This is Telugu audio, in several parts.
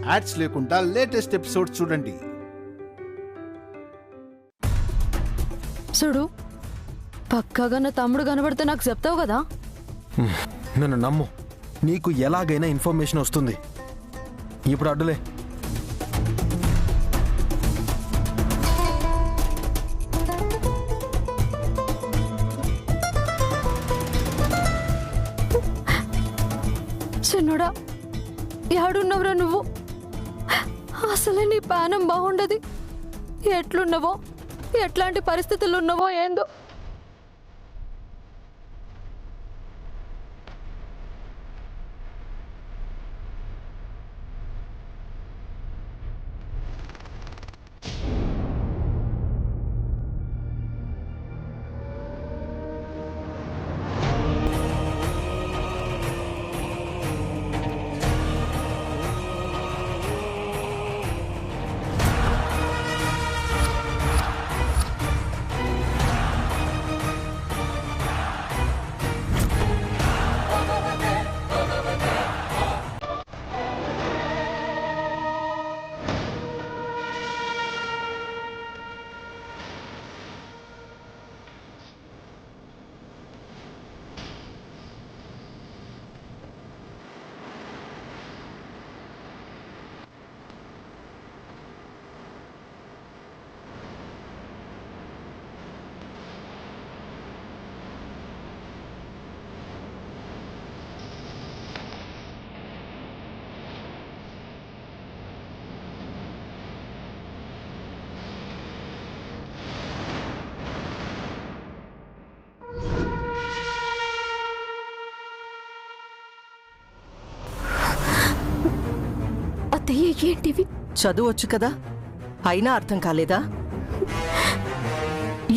యాడ్స్ లేకుండా లేటెస్ట్ ఎపిసోడ్ చూడండి. చూడు, పక్కాగా నా తమ్ముడు కనబడితే నాకు చెప్తావు కదా? నన్ను నమ్ము, నీకు ఎలాగైనా ఇన్ఫర్మేషన్ వస్తుంది. ఇప్పుడు అడ్డులే. చిన్నోడా, ఏడున్నవరా నువ్వు? అసలే నీ పానం బాగుండదు. ఎట్లున్నావో, ఎట్లాంటి పరిస్థితులు ఉన్నావో ఏందో. ఏంటివి? చదువచ్చు కదా, అయినా అర్థం కాలేదా?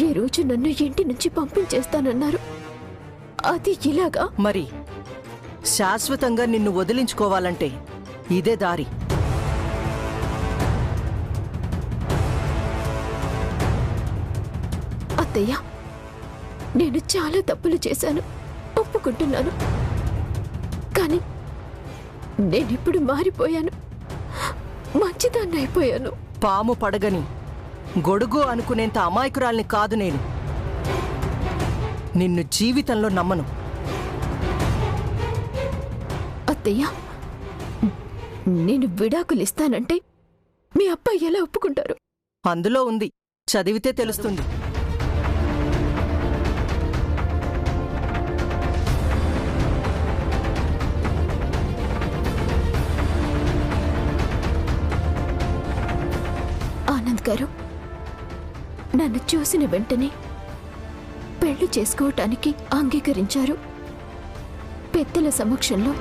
ఏ రోజు నన్ను ఇంటి నుంచి పంపించేస్తానన్నారు, అది ఇలాగా? మరి శాశ్వతంగా నిన్ను వదిలించుకోవాలంటే ఇదే దారి. అత్తయ్య, నేను చాలా తప్పులు చేశాను, ఒప్పుకుంటున్నాను. కానీ నేనిప్పుడు మారిపోయాను, మంచిదాన్ని అయిపోయాను. పాము పడగని గొడుగు అనుకునేంత అమాయకురాల్ని కాదు నేను. నిన్ను జీవితంలో నమ్మను. అత్తయ్య, నేను విడాకులు ఇస్తానంటే మీ అబ్బాయి ఎలా ఒప్పుకుంటారు? అందులో ఉంది, చదివితే తెలుస్తుంది. ఆనంద్ గారు, నన్ను చూసిన వెంటనే పెళ్లి చేసుకోవటానికి అంగీకరించారు. పెద్దల సమక్షంలో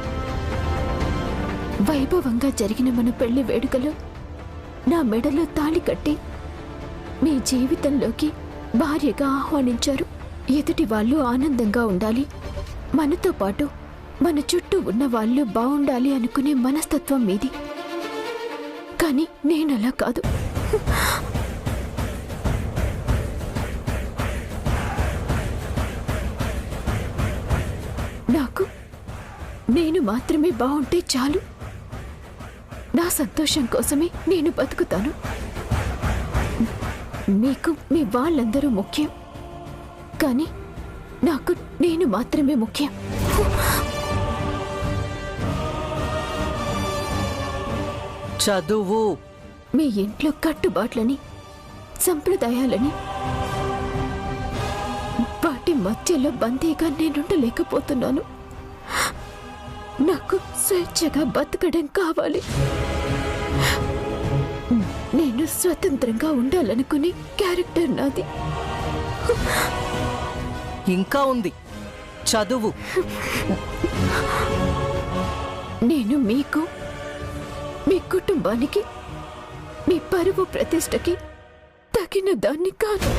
వైభవంగా జరిగిన మన పెళ్లి వేడుకలో నా మెడలో తాళి కట్టి మీ జీవితంలోకి భార్యగా ఆహ్వానించారు. ఎదుటి వాళ్ళు ఆనందంగా ఉండాలి, మనతో పాటు మన చుట్టూ ఉన్న వాళ్ళు బాగుండాలి అనుకునే మనస్తత్వం మీది. కానీ నేనలా కాదు. నాకు నేను మాత్రమే బాగుంటే చాలు. నా సంతోషం కోసమే నేను బతుకుతాను. మీకు మీ వాళ్ళందరూ ముఖ్యం, కానీ నాకు నేను మాత్రమే ముఖ్యం. చదువు. మీ ఇంట్లో కట్టుబాట్లని, సంప్రదాయాలని, వాటి మధ్యలో బందీగా నేనుండలేకపోతున్నాను. నాకు స్వేచ్ఛగా బతకడం కావాలి. నేను స్వతంత్రంగా ఉండాలనుకునే క్యారెక్టర్ నాది. ఇంకా ఉంది, చదువు. నేను మీకు, మీ కుటుంబానికి, మీ పరువు ప్రతిష్టకి తగిన దాన్ని కాదు.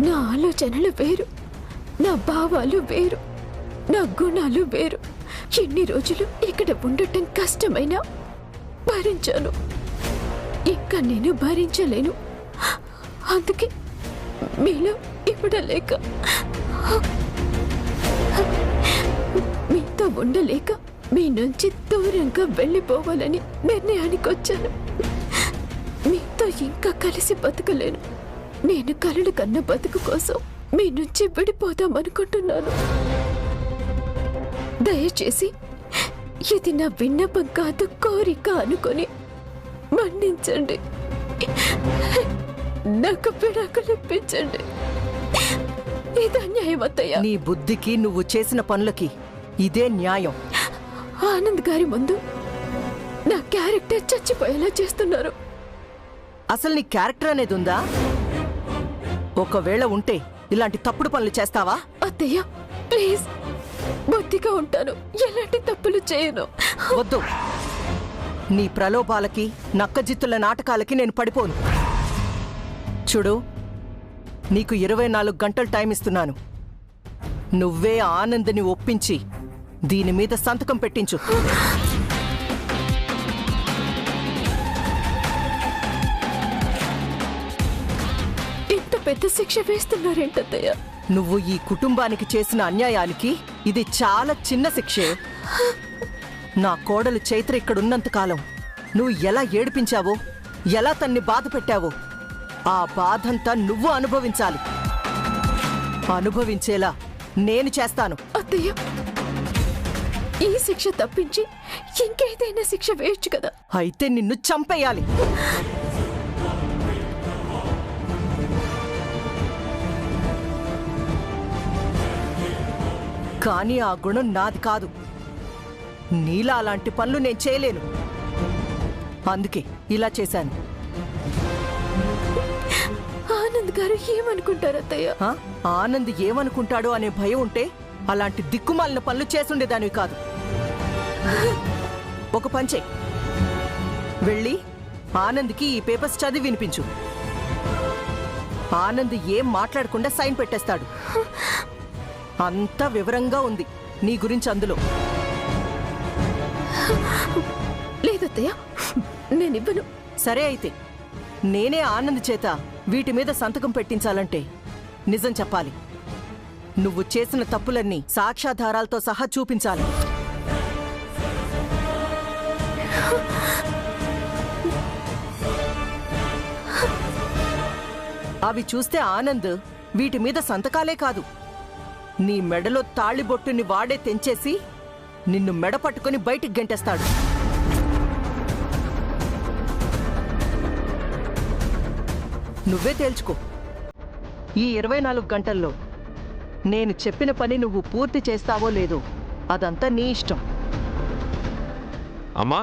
నా ఆలోచనలు వేరు, నా భావాలు వేరు, నా గుణాలు వేరు. ఎన్ని రోజులు ఇక్కడ ఉండటం కష్టమైనా భరించాను. ఇంకా నేను భరించలేను. అందుకే మీలో ఇవ్వడలేక, మీతో ఉండలేక మీ నుంచి దూరంగా వెళ్ళిపోవాలని నిర్ణయానికి వచ్చాను. మీతో ఇంకా కలిసి బతకలేను. నేను కలలు కన్న బతుకు కోసం మీ నుంచి విడిపోదాం అనుకుంటున్నాను. దయచేసి ఇది నా విన్నపం కాదు, కోరిక అనుకొని మన్నించండి. నాకు విడాకులు ఇప్పించండి. ఇది అన్యాయం అత్తయ్య. నీ బుద్ధికి, నువ్వు చేసిన పనులకి ఇదే న్యాయం. ఆనంద్ గారి ముందు నా క్యారెక్టర్ చచ్చిపోయేలా చేస్తున్నారు. అసలు నీ క్యారెక్టర్ అనేది ఉందా? ఒకవేళ ఉంటే ఇలాంటి తప్పుడు పనులు చేస్తావా? అత్తయ్య ప్లీజ్, బుద్ధిగా ఉంటాను, ఎలాంటి తప్పులు చేయను. వద్దు, నీ ప్రలోభాలకి, నక్కజిత్తుల నాటకాలకి నేను పడిపోను. చూడు, నీకు 24 గంటలు టైం ఇస్తున్నాను. నువ్వే ఆనంద్ని ఒప్పించి దీని మీద సంతకం పెట్టించు. ఇంత పెద్ద శిక్ష వేస్తున్నారేంటత్తయ్య? నువ్వు ఈ కుటుంబానికి చేసిన అన్యాయానికి ఇది చాలా చిన్న శిక్షే. నా కోడలు చైత్ర ఇక్కడున్నంతకాలం నువ్వు ఎలా ఏడిపించావో, ఎలా తన్ని బాధ పెట్టావో ఆ బాధంతా నువ్వు అనుభవించాలి. అనుభవించేలా నేను చేస్తాను. అత్తయ్య, ఈ శిక్ష తప్పించి ఇంకేదైనా శిక్ష వేయొచ్చు కదా. అయితే నిన్ను చంపేయాలి. కానీ ఆ గుణం నాది కాదు. నీలా అలాంటి పనులు నేను చేయలేను. అందుకే ఇలా చేశాను. ఆనంద్ గారు ఏమనుకుంటారు అత్తయ్య? ఆనంద్ ఏమనుకుంటాడో అనే భయం ఉంటే అలాంటి దిక్కుమాలిన పనులు చేసుండేదానివి కాదు. ఒక పంచే, వెళ్ళి ఆనంద్కి ఈ పేపర్స్ చదివి వినిపించు. ఆనంద్ ఏం మాట్లాడకుండా సైన్ పెట్టేస్తాడు. అంతా వివరంగా ఉంది నీ గురించి అందులో. లేదత్తయ్య, నేనివ్వను. సరే అయితే, నేనే ఆనంద్ చేత వీటి మీద సంతకం పెట్టించాలంటే నిజం చెప్పాలి. నువ్వు చేసిన తప్పులన్నీ సాక్ష్యాధారాలతో సహా చూపించాలి. అవి చూస్తే ఆనంద్ వీటి మీద సంతకాలే కాదు, నీ మెడలో తాళిబొట్టుని వాడే తెంచేసి నిన్ను మెడ పట్టుకుని బయటికి గెంటేస్తాడు. నువ్వే తేల్చుకో. ఈ 24 గంటల్లో నేను చెప్పిన పని నువ్వు పూర్తి చేస్తావో లేదో అదంతా నీ ఇష్టం. అమ్మా,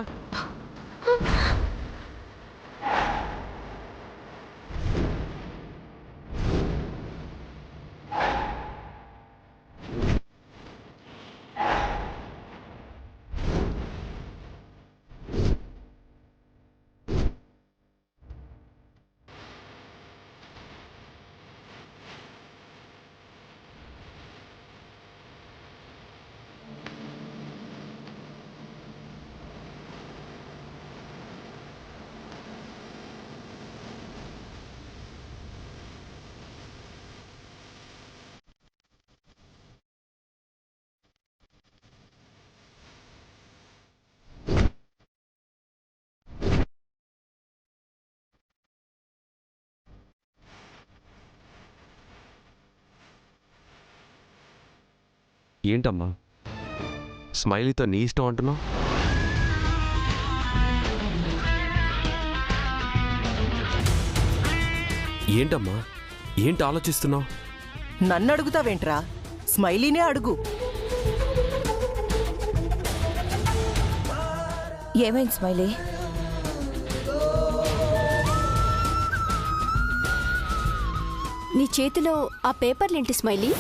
ఏంటమ్మా స్మైలీతో నీ ఇష్టం అంటున్నావు? ఏంటమ్మా, ఏంటి ఆలోచిస్తున్నావు? నన్ను అడుగుతావేంట్రా? స్మైలీనే అడుగు. ఏమైంది స్మైలీ? నీ చేతిలో ఆ పేపర్లేంటి స్మైలీ?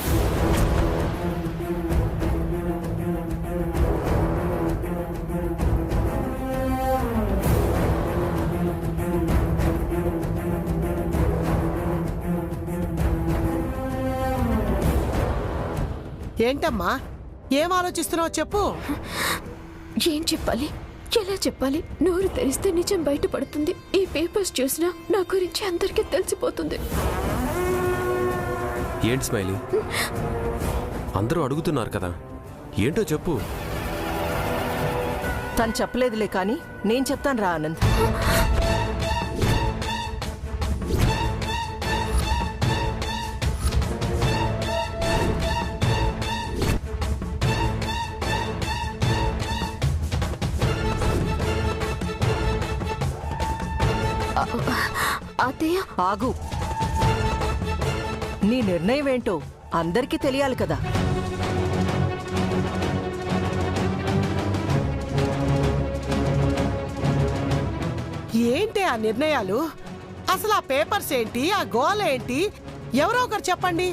ఏంటమ్మా, ఏం ఆలోచిస్తున్నావు చెప్పు. ఏం చెప్పాలి, ఎలా చెప్పాలి? నోరు తెరిస్తే నిజం బయటపడుతుంది. ఈ పేపర్స్ చూసినా నా గురించి అందరికీ తెలిసిపోతుంది. ఏంటి స్మైలీ, అందరూ అడుగుతున్నారు కదా, ఏంటో చెప్పు. తను చెప్పలేదులే కానీ నేను చెప్తాను రా ఆనంద్. అత్తయ్య, ఆగు. నీ నిర్ణయం ఏంటో అందరికీ తెలియాలి కదా. ఏంటి ఆ నిర్ణయాలు? అసలు ఆ పేపర్స్ ఏంటి, ఆ గోల్ ఏంటి? ఎవరో ఒకరు చెప్పండి.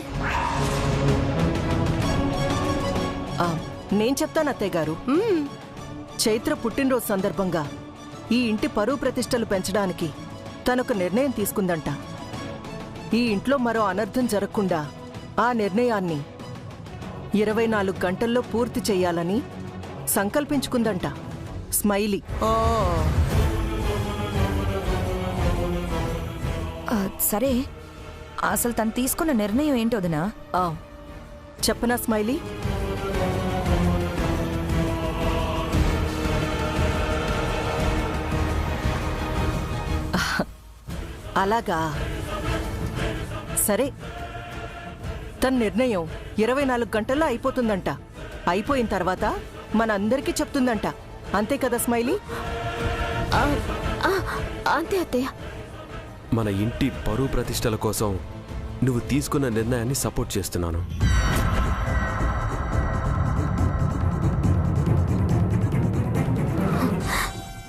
నేను చెప్తాను అత్తయ్య గారు. చైత్ర పుట్టినరోజు సందర్భంగా ఈ ఇంటి పరువు ప్రతిష్టలు పెంచడానికి తనొక నిర్ణయం తీసుకుందంట. ఈ ఇంట్లో మరో అనర్థం జరగకుండా ఆ నిర్ణయాన్ని 24 గంటల్లో పూర్తి చెయ్యాలని సంకల్పించుకుందంట స్మైలీ. ఓ, సరే, అసలు తను తీసుకున్న నిర్ణయం ఏంటో వదినా? చెప్పనా స్మైలీ? అలాగా, సరే. తన నిర్ణయం 24 గంటల్లో అయిపోతుందంట. అయిపోయిన తర్వాత మనందరికీ చెప్తుందంట. అంతే కదా స్మైలీ? అంతే అత్తయ్య. మన ఇంటి పరువు ప్రతిష్టల కోసం నువ్వు తీసుకున్న నిర్ణయాన్ని సపోర్ట్ చేస్తున్నాను.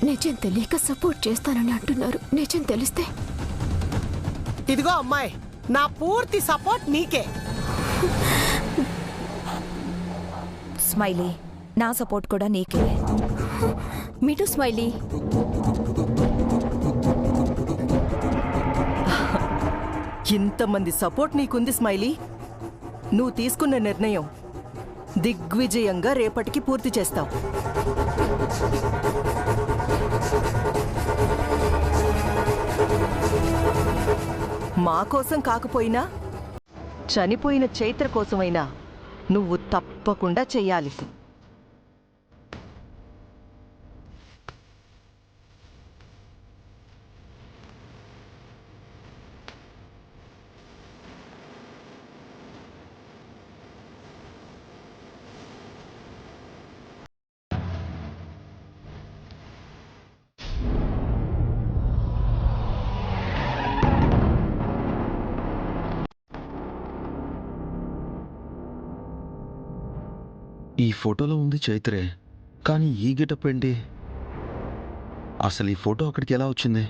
నిజం తెలియక సపోర్ట్ చేస్తానని అంటున్నారు. నిజం తెలిస్తే? ఇదిగో అమ్మాయి, నా పూర్తి సపోర్ట్ నీకే. స్మైలీ, నా సపోర్ట్ కూడా నీకే. Me too Smiley. ఇంతమంది సపోర్ట్ నీకుంది స్మైలీ. నువ్వు తీసుకున్న నిర్ణయం దిగ్విజయంగా రేపటికి పూర్తి చేస్తావు. మా కోసం కాకపోయినా చనిపోయిన చైత్ర కోసమైనా నువ్వు తప్పకుండా చెయ్యాలి. ఈ ఫోటోలో ఉంది చైత్రే, కానీ ఈ గెటప్ ఏంటి? అసలు ఈ ఫోటో అక్కడికి ఎలా వచ్చింది?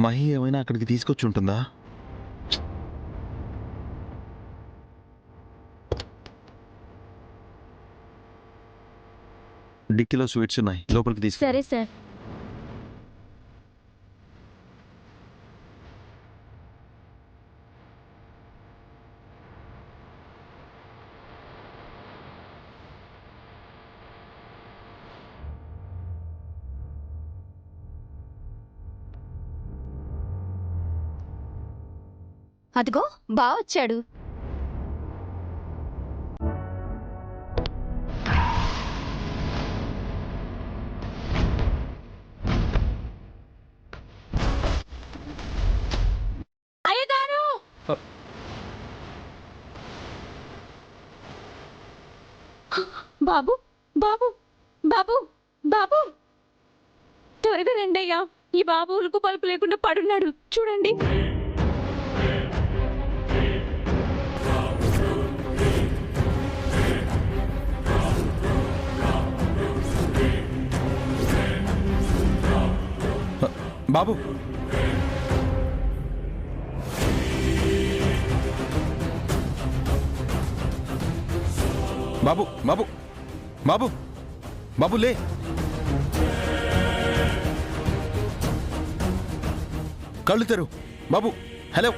మహి ఏమైనా అక్కడికి తీసుకొచ్చి ఉంటుందా? డిక్కీలో స్వీట్స్ ఉన్నాయి, లోపలికి తీసుకు. సరే సార్. అదిగో బా వచ్చాడు. అయ్యగారు! బాబు, బాబు, బాబు, బాబు, త్వరగా రండి అయ్యా. ఈ బాబు ఉలుకు పలుపు లేకుండా పడున్నాడు, చూడండి. బాబు, బాబు, బాబు, బాబు, బాబు లే. కళ్ళు తెరు బాబు. హలో,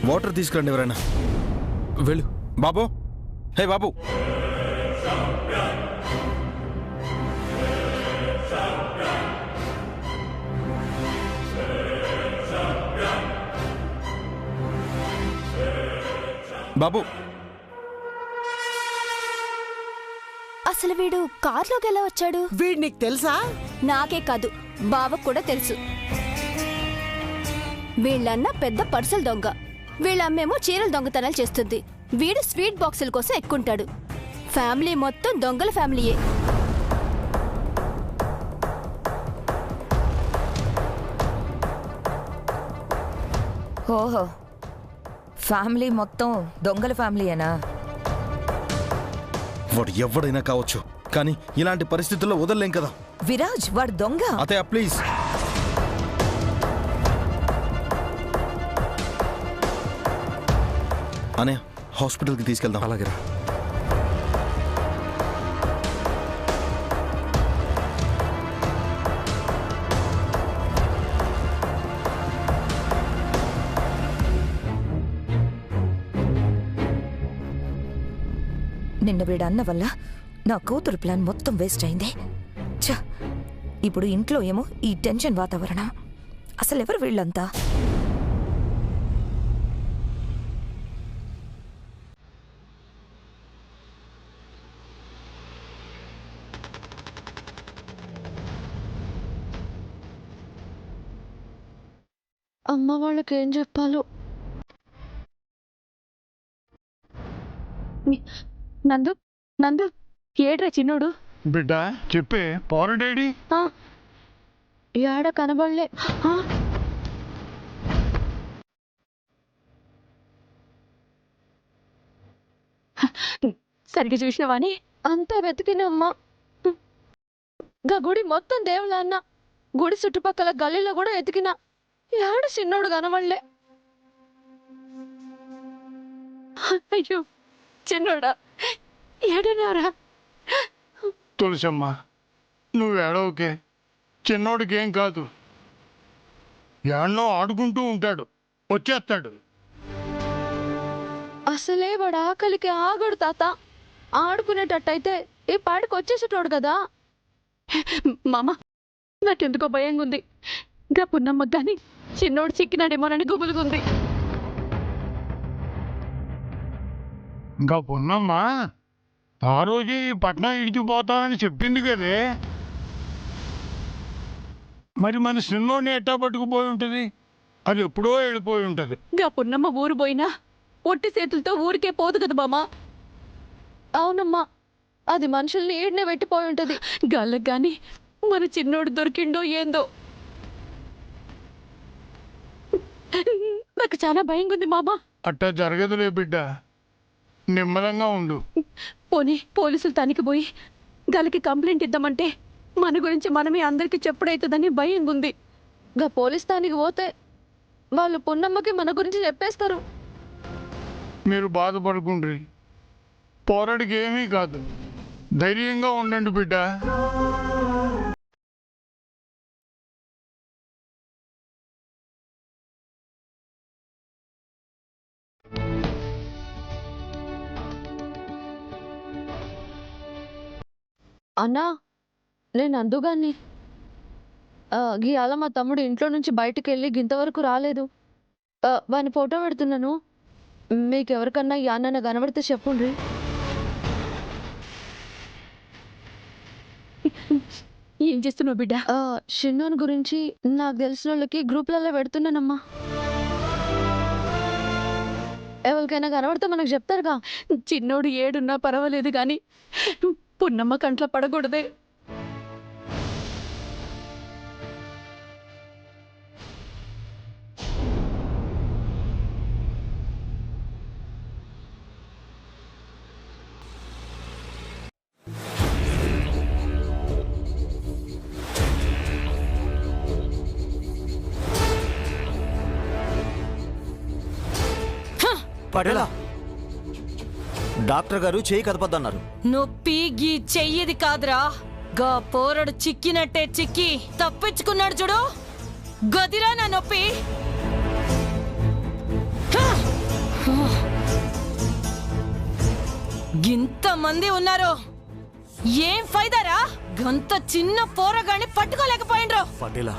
వాటర్ తీసుకురండి ఎవరైనా. వెళ్ళు బాబు. హే బాబు. బాబు, అసలు వీడు కార్లోకి ఎలా వచ్చాడు? వీడు నీకు తెలుసా? నాకే కాదు, బావకు కూడా తెలుసు. వీళ్ళన్న పెద్ద పర్సల దొంగ, వీళ్ళమ్మేమో చీరల దొంగతనాలు చేస్తుంది. వీడు స్వీట్ బాక్సుల కోసం ఎక్కుంటాడు. ఫ్యామిలీ మొత్తం దొంగల ఫ్యామిలీయే. ఓహో, ఫ్యామిలీ మొత్తం దొంగల ఫ్యామిలీయేనా? వాడు ఎవడైనా కావచ్చు, కానీ ఇలాంటి పరిస్థితుల్లో వదలలేం కదా. విరాజ్, వాడు దొంగ. అతయ్య ప్లీజ్. అనే హాస్పిటల్కి తీసుకెళ్దాం. అలాగే రా. నిన్న వీడన్న వల్ల నా కూతురు ప్లాన్ మొత్తం వేస్ట్ అయింది. ఛ, ఇప్పుడు ఇంట్లో ఏమో ఈ టెన్షన్ వాతావరణం. అసలెవరు వీళ్ళంతా? అమ్మ వాళ్ళకి ఏం చెప్పాలో. నందు, నందు, ఏడ్రా చిన్నోడు? బిడ్డ చెప్పే, పౌరుడేడి? ఏడ కనబడలే. సరిగ్గా చూసినవాని అంతా వెతికినమ్మా. గా గుడి మొత్తం దేవుళ్ళ అన్న, గుడి చుట్టుపక్కల గల్లీలో కూడా ఎతికినా ఏడ చిన్నోడు కనబడలే. అయ్యో చిన్నోడా, ఏడనారా? తులసమ్మ, నువ్వు ఏడవకే. చిన్నోడికి ఏం కాదు. ఏడనో ఆడుకుంటూ ఉంటాడు, వచ్చేస్తాడు. అసలే వాడు ఆకలికి ఆగడు తాత. ఆడుకునేటట్టయితే ఈ పాడికి వచ్చేసేటోడు కదా. మామ, నాకెందుకో భయంగా ఉంది. గా పున్నమ్మ గాని చిన్నోడు చిక్కినాడేమోనని గుబులుగుంది. ఇంకా పున్నమ్మా ఆ రోజు ఈ పట్నం ఇడిచిపోతానని చెప్పింది కదే. మరి మన సిన్నోని ఎట్టా పట్టుకుపోయి ఉంటుంది? అది ఎప్పుడో వెళ్ళిపోయి ఉంటుంది. గా పున్నమ్మ ఊరు పోయినా ఒట్టి చేతులతో ఊరికే పోదు కదా బామ్మ. అవునమ్మా, అది మనుషుల్ని ఏడనే పెట్టిపోయి ఉంటది. గాళ్ళకి గాని మన చిన్నోడు దొరికిండో ఏందో. నాకు చాలా భయంగా ఉంది మామ. అట్టా జరగదులే బిడ్డ, నిమ్మలంగా ఉండు. పోనీ పోలీసులు తనికి పోయి గాలికి కంప్లైంట్ ఇద్దామంటే మన గురించి మనమే అందరికి చెప్పుడైతుందని భయంగా ఉంది. గా పోలీస్ తానికి పోతే వాళ్ళు పున్నమ్మకి మన గురించి చెప్పేస్తారు. మీరు బాధపడుకుండ్రి, పోరాడికి ఏమీ కాదు. ధైర్యంగా ఉండండి బిడ్డ. అన్నా, నేను అందుగాని గీయాల మా తమ్ముడు ఇంట్లో నుంచి బయటకు వెళ్ళి గింతవరకు రాలేదు. వాని ఫోటో పెడుతున్నాను. మీకు ఎవరికన్నా ఈ అన్న కనబడితే చెప్పుండ్రి. ఏం చేస్తున్నావు బిడ్డ? షిన్నోన్ గురించి నాకు తెలిసిన వాళ్ళకి గ్రూప్లలో పెడుతున్నానమ్మా. ఎవరికైనా కనబడితే మనకు చెప్తారుగా. చిన్నోడు ఏడున్నా పర్వాలేదు కానీ పున్నమ్మ కంట్లో పడకూడదే. పడేలా డాక్టర్ గారు చేయి కదపద్దన్నారు. నొప్పి గీ చెయ్యిది కాదురా, గా పోరడు చిక్కినట్టే చిక్కి తప్పించుకున్నాడు చూడు, గదిరా నా నొప్పి. గింతమంది ఉన్నారు, ఏం ఫైదారా? గంత చిన్న పోరగాని పట్టుకోలేకపోయిండ్రు. పటేలా,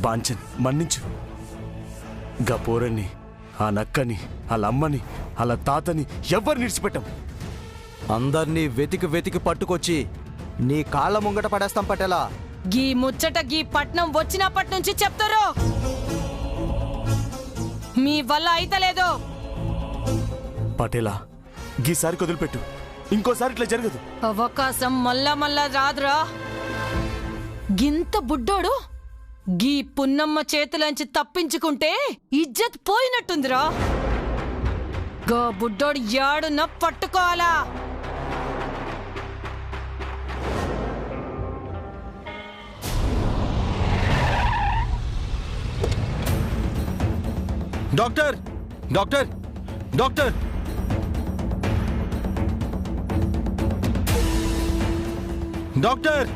బాంచన్ మన్నించు. గా పోరని, ఆ నక్కని, వాళ్ళ అమ్మని, వాళ్ళ తాతని ఎవ్వరు నిడిచిపెట్టాం. అందర్నీ వెతికి వెతికి పట్టుకొచ్చి నీ కాళ్ళ ముంగట పడేస్తాం పటేలా. గీ ముచ్చట గీ పట్నం వచ్చినప్పటి నుంచి చెప్తారు. మీ వల్ల అయితలేదు. పటేలా గీసారి వదిలిపెట్టు, ఇంకోసారి ఇట్లా జరగదు. అవకాశం మళ్ళా మళ్ళా రాదురా. గింత బుడ్డోడు గీ పున్నమ్మ చేతులంచి తప్పించుకుంటే ఇజ్జత్ పోయినట్టుందిరా. గా బుడ్డోడు యాడున్న పట్టుకోవాలా. Doctor doctor doctor doctor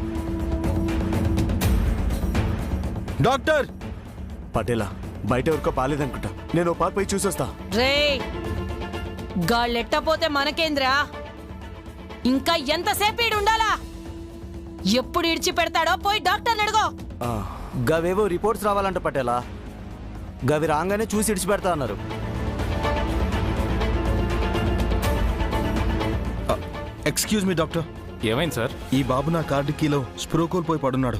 doctor. పటేలా బయట ఎవరికో పాలేదనుకుంటా, నేను ఓ పాలు పోయి చూసొస్తా. రే గాళ్ళెట్టపోతే మనకేంద్రా, ఇంకా ఎంతసేపు ఈడు ఉండాలా? ఎప్పుడు ఇడిచి పెడతాడో పోయి డాక్టర్ని అడుగో. గవేవో రిపోర్ట్స్ రావాలంట పటేలా. గవి రాగానే చూసి ఇడిచిపెడతా అన్నారు. Excuse me doctor. ఏమైంది సార్? ఈ బాబు నా కార్డు కీలో స్ప్రో కోల్పోయి పడున్నాడు.